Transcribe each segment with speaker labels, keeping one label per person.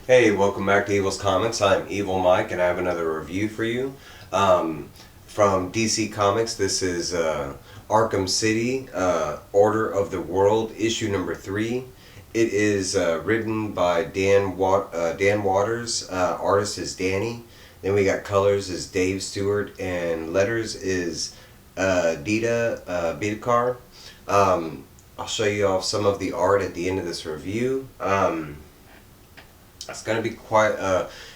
Speaker 1: Hey, welcome back to Evil's Comics. I'm Evil Mike, and I have another review for you. Um, from DC Comics, this is Arkham City, Order of the World, issue number 3. It is written by Dan Waters. Artist is Dani. Then we got colors is Dave Stewart, and letters is Dita Bidikar. I'll show you off some of the art at the end of this review. It's going to be quite,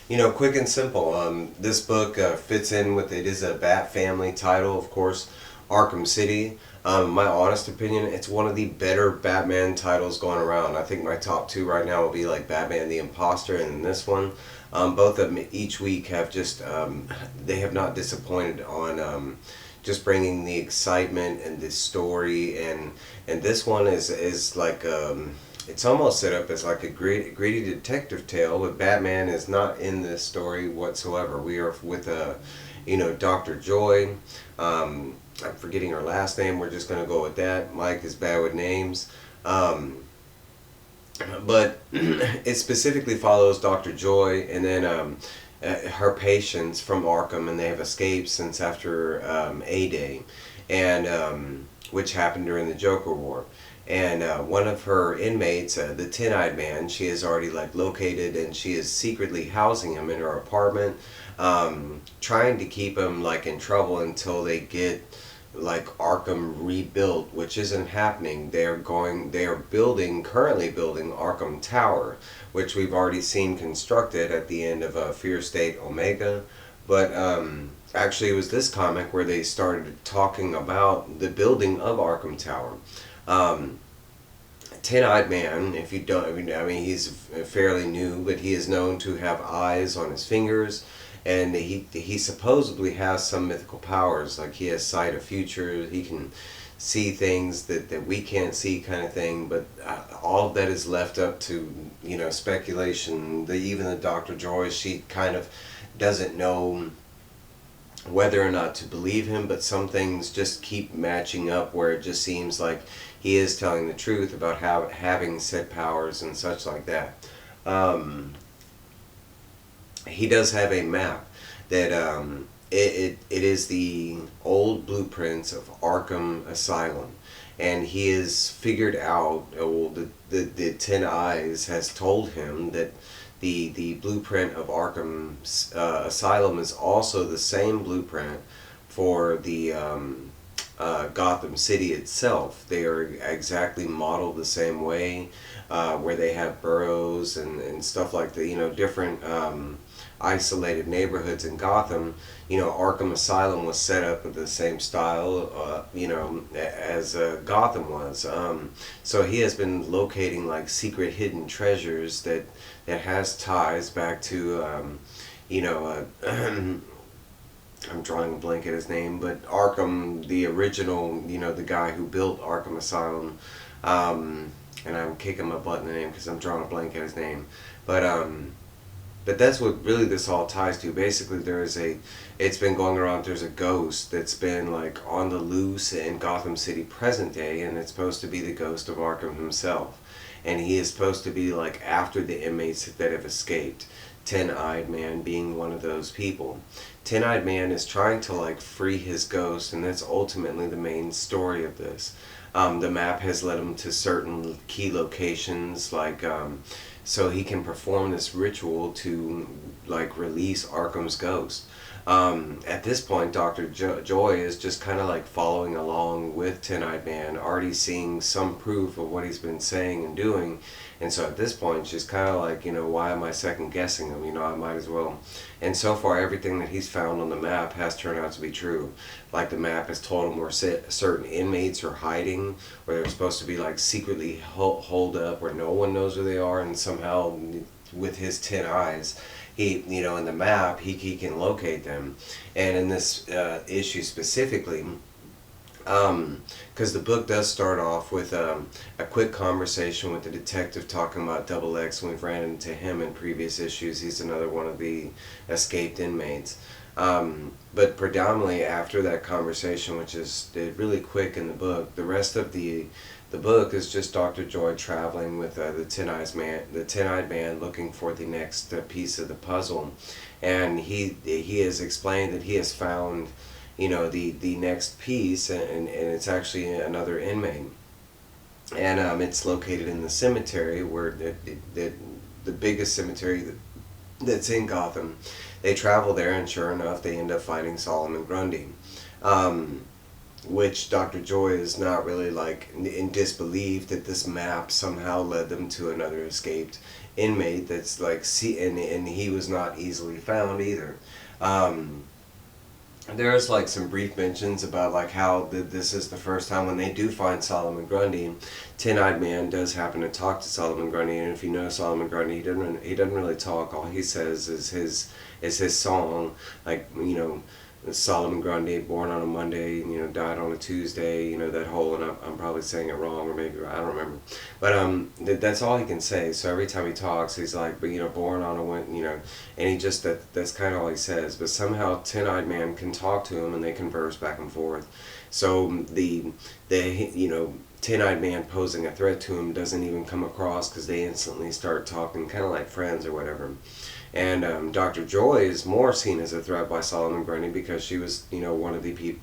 Speaker 1: quick and simple. This book fits in with it is a Bat Family title, of course, Arkham City. My honest opinion, it's one of the better Batman titles going around. I think my top two right now will be like Batman the Imposter and then this one. Both of them each week have just, they have not disappointed on just bringing the excitement and the story. And this one is like, it's almost set up as like a greedy detective tale, but Batman is not in this story whatsoever. We are with Dr. Joy. I'm forgetting her last name. We're just going to go with that. Mike is bad with names. But it specifically follows Dr. Joy and then her patients from Arkham, and they have escaped since after A-Day, and which happened during the Joker War. And one of her inmates, the TenEyed Man, she is already like located, and she is secretly housing him in her apartment, trying to keep him like in trouble until they get like Arkham rebuilt, which isn't happening. They are currently building Arkham Tower, which we've already seen constructed at the end of Fear State Omega. But actually, it was this comic where they started talking about the building of Arkham Tower. Ten-Eyed Man, if you don't, I mean, he's fairly new, but he is known to have eyes on his fingers, and he supposedly has some mythical powers, like he has sight of future, he can see things that we can't see, kind of thing. But all of that is left up to speculation. Even the Dr. Joy, she kind of doesn't know whether or not to believe him, but some things just keep matching up where it just seems like he is telling the truth about having said powers and such like that. He does have a map that it is the old blueprints of Arkham Asylum, and he has figured out, well, the Ten Eyes has told him that the blueprint of Arkham Asylum is also the same blueprint for the Gotham City itself. They are exactly modeled the same way, where they have boroughs and stuff like that, different isolated neighborhoods in Gotham. Arkham Asylum was set up with the same style, as Gotham was. So he has been locating like secret hidden treasures that has ties back to, I'm drawing a blank at his name, but Arkham, the original, the guy who built Arkham Asylum, and I'm kicking my butt in the name because I'm drawing a blank at his name, but that's what really this all ties to. Basically, it's been going around, there's a ghost that's been like on the loose in Gotham City present day, and it's supposed to be the ghost of Arkham himself. And he is supposed to be like after the inmates that have escaped. Ten-Eyed Man being one of those people. Ten-Eyed Man is trying to like free his ghost, and that's ultimately the main story of this. The map has led him to certain key locations, like so he can perform this ritual to like release Arkham's ghost. At this point, Dr. Joy is just kind of like following along with Ten-Eyed Man, already seeing some proof of what he's been saying and doing. And so at this point, she's kind of like, why am I second guessing him? I might as well. And so far, everything that he's found on the map has turned out to be true. Like the map has told him where certain inmates are hiding, where they're supposed to be like secretly holed up, where no one knows where they are, and somehow with his 10 eyes, he, in the map, he can locate them. And in this issue specifically, because the book does start off with a quick conversation with the detective talking about Double X, and we've ran into him in previous issues. He's another one of the escaped inmates. But predominantly after that conversation, which is really quick in the book, the rest of the The book is just Dr. Joy traveling with the TenEyed Man, looking for the next piece of the puzzle, and he has explained that he has found, the next piece, and it's actually another inmate, and it's located in the cemetery where the biggest cemetery that's in Gotham. They travel there, and sure enough, they end up finding Solomon Grundy. Which Dr. Joy is not really like in disbelief that this map somehow led them to another escaped inmate that's like, and he was not easily found either. Um, there's like some brief mentions about like how this is the first time when they do find Solomon Grundy. TenEyed Man does happen to talk to Solomon Grundy, and if you know Solomon Grundy, he doesn't really talk. All he says is his song, like, Solomon Grundy, born on a Monday, died on a Tuesday, that whole, and I'm probably saying it wrong, or maybe, I don't remember. But that's all he can say. So every time he talks, he's like, but, born on a, and he just, that's kind of all he says. But somehow TenEyed Man can talk to him, and they converse back and forth. So the TenEyed Man posing a threat to him doesn't even come across, because they instantly start talking, kind of like friends or whatever. And Dr. Joy is more seen as a threat by Solomon Grundy, because she was, one of the people,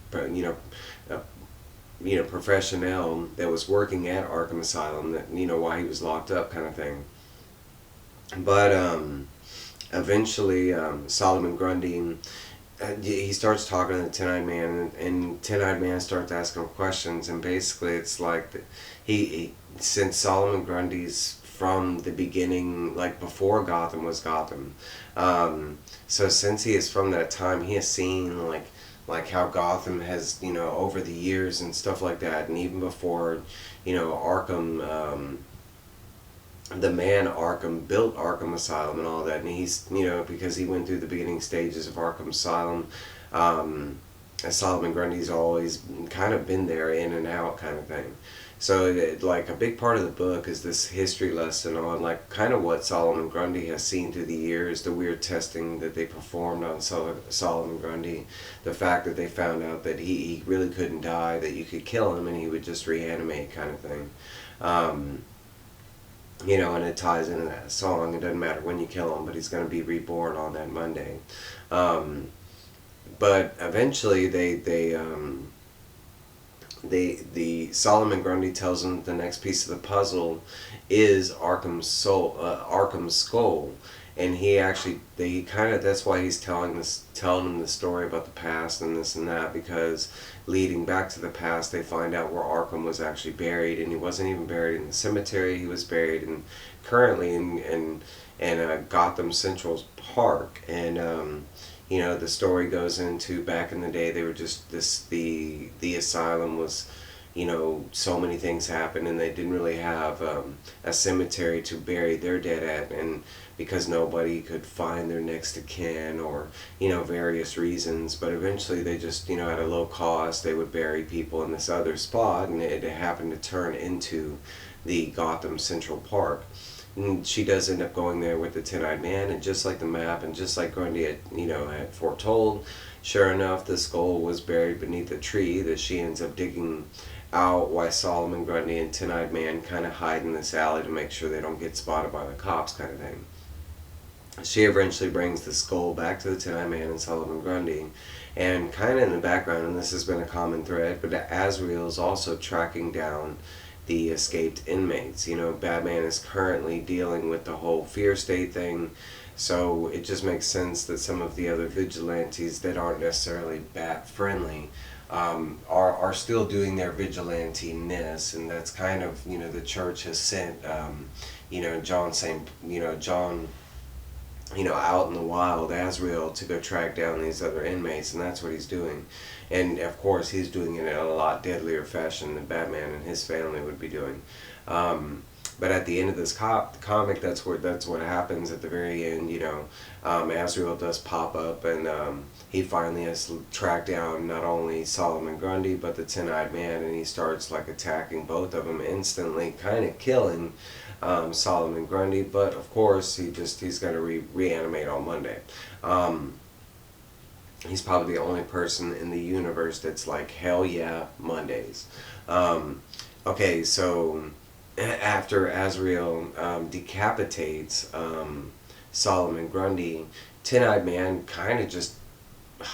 Speaker 1: professional that was working at Arkham Asylum, that, while he was locked up, kind of thing. But eventually, Solomon Grundy, he starts talking to TenEyed Man, and TenEyed Man starts asking him questions, and basically it's like since Solomon Grundy's from the beginning, like before Gotham was Gotham. So since he is from that time, he has seen like how Gotham has, over the years and stuff like that, and even before, Arkham, the man Arkham built Arkham Asylum and all that, and he's, because he went through the beginning stages of Arkham Asylum, Solomon Grundy's always kind of been there, in and out kind of thing. So like a big part of the book is this history lesson on like kind of what Solomon Grundy has seen through the years, the weird testing that they performed on Solomon Grundy, the fact that they found out that he really couldn't die, that you could kill him and he would just reanimate, kind of thing. And it ties into that song. It doesn't matter when you kill him, but he's going to be reborn on that Monday. But eventually the Solomon Grundy tells him the next piece of the puzzle is Arkham's Soul, Arkham's skull, and that's why he's telling him the story about the past and this and that, because leading back to the past, they find out where Arkham was actually buried, and he wasn't even buried in the cemetery. He was buried currently in Gotham Central Park, and the story goes into back in the day, they were just the asylum was, so many things happened, and they didn't really have a cemetery to bury their dead at, and because nobody could find their next of kin, or various reasons, but eventually they just, at a low cost, they would bury people in this other spot, and it happened to turn into the Gotham Central Park. And she does end up going there with the TenEyed Man, and just like the map, and just like Grundy had foretold, sure enough, the skull was buried beneath a tree that she ends up digging out, while Solomon Grundy and TenEyed Man kind of hide in this alley to make sure they don't get spotted by the cops, kind of thing. She eventually brings the skull back to the TenEyed Man and Solomon Grundy, and kind of in the background, and this has been a common thread, but Azrael is also tracking down the escaped inmates. Batman is currently dealing with the whole fear state thing, so it just makes sense that some of the other vigilantes that aren't necessarily bat friendly are still doing their vigilante-ness, and that's kind of, the church has sent John out in the wild, Azrael, to go track down these other inmates, and that's what he's doing. And of course, he's doing it in a lot deadlier fashion than Batman and his family would be doing. But at the end of this comic, that's what happens at the very end. Azrael does pop up, and he finally has tracked down not only Solomon Grundy but the TenEyed Man, and he starts like attacking both of them instantly, kind of killing Solomon Grundy. But of course, he's going to reanimate on Monday. He's probably the only person in the universe that's like, hell yeah, Mondays. Okay, so after Azrael decapitates Solomon Grundy, TenEyed Man kind of just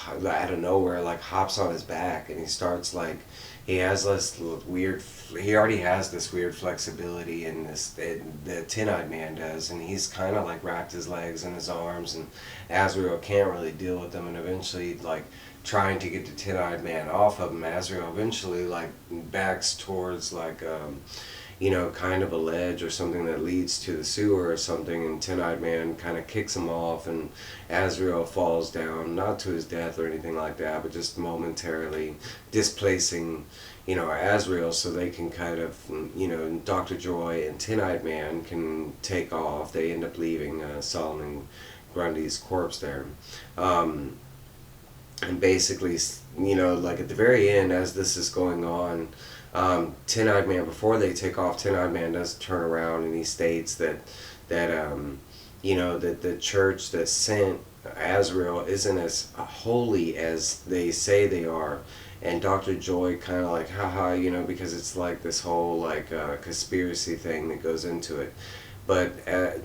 Speaker 1: out of nowhere like hops on his back, and he starts like he has this weird, he already has this weird flexibility in this the TenEyed Man does, and he's kind of like wrapped his legs in his arms, and Azrael can't really deal with them, and eventually like trying to get the TenEyed Man off of him, Azrael eventually like backs towards like kind of a ledge or something that leads to the sewer or something, and TenEyed Man kind of kicks him off, and Azrael falls down, not to his death or anything like that, but just momentarily displacing, Azrael, so they can kind of, Dr. Joy and TenEyed Man can take off. They end up leaving Solomon Grundy's corpse there. And basically, like at the very end, as this is going on, TenEyed Man, before they take off, TenEyed Man does turn around and he states that that the church that sent Azrael isn't as holy as they say they are. And Dr. Joy kind of like, haha, because it's like this whole like conspiracy thing that goes into it. But the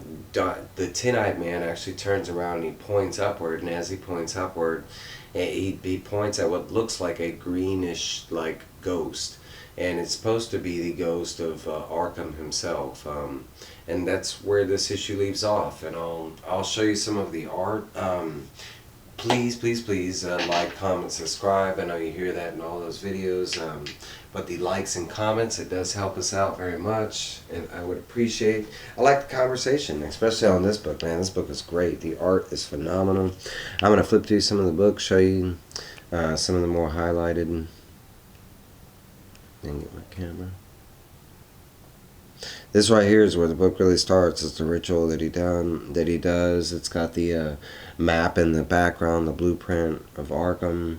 Speaker 1: TenEyed Man actually turns around and he points upward, and as he points upward, he points at what looks like a greenish like ghost, and it's supposed to be the ghost of Arkham himself. And that's where this issue leaves off. And I'll show you some of the art. Please like, comment, subscribe. I know you hear that in all those videos, but the likes and comments, it does help us out very much, and I would appreciate. I like the conversation, especially on this book, man. This book is great. The art is phenomenal. I'm going to flip through some of the books, show you some of the more highlighted. Then get my camera. This right here is where the book really starts. It's the ritual that he does. It's got the map in the background, the blueprint of Arkham.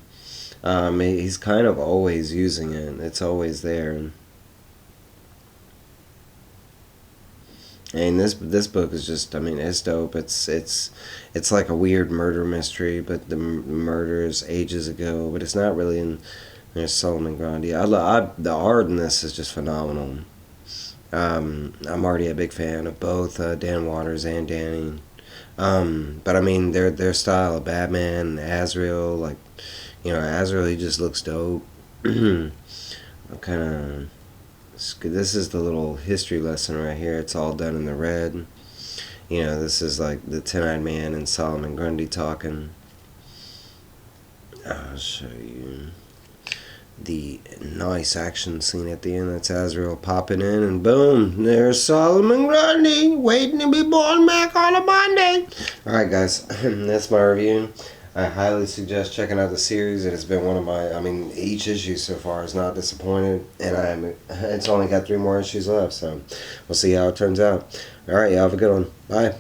Speaker 1: He's kind of always using it. It's always there. And this book is just, it's dope. It's like a weird murder mystery, but the murder is ages ago. But it's not really in. There's Solomon Grundy. The art in this is just phenomenal. I'm already a big fan of both Dan Waters and Dani. But their style of Batman and Azrael, like, Azrael, he just looks dope. This is the little history lesson right here. It's all done in the red. This is like the TenEyed Man and Solomon Grundy talking. I'll show you the nice action scene at the end. That's Azrael popping in, and boom, there's Solomon Grundy waiting to be born back on a Monday. Alright guys, that's my review. I highly suggest checking out the series. It has been one of my, each issue so far is not disappointed, and it's only got 3 more issues left, so we'll see how it turns out. Alright, y'all have a good one. Bye.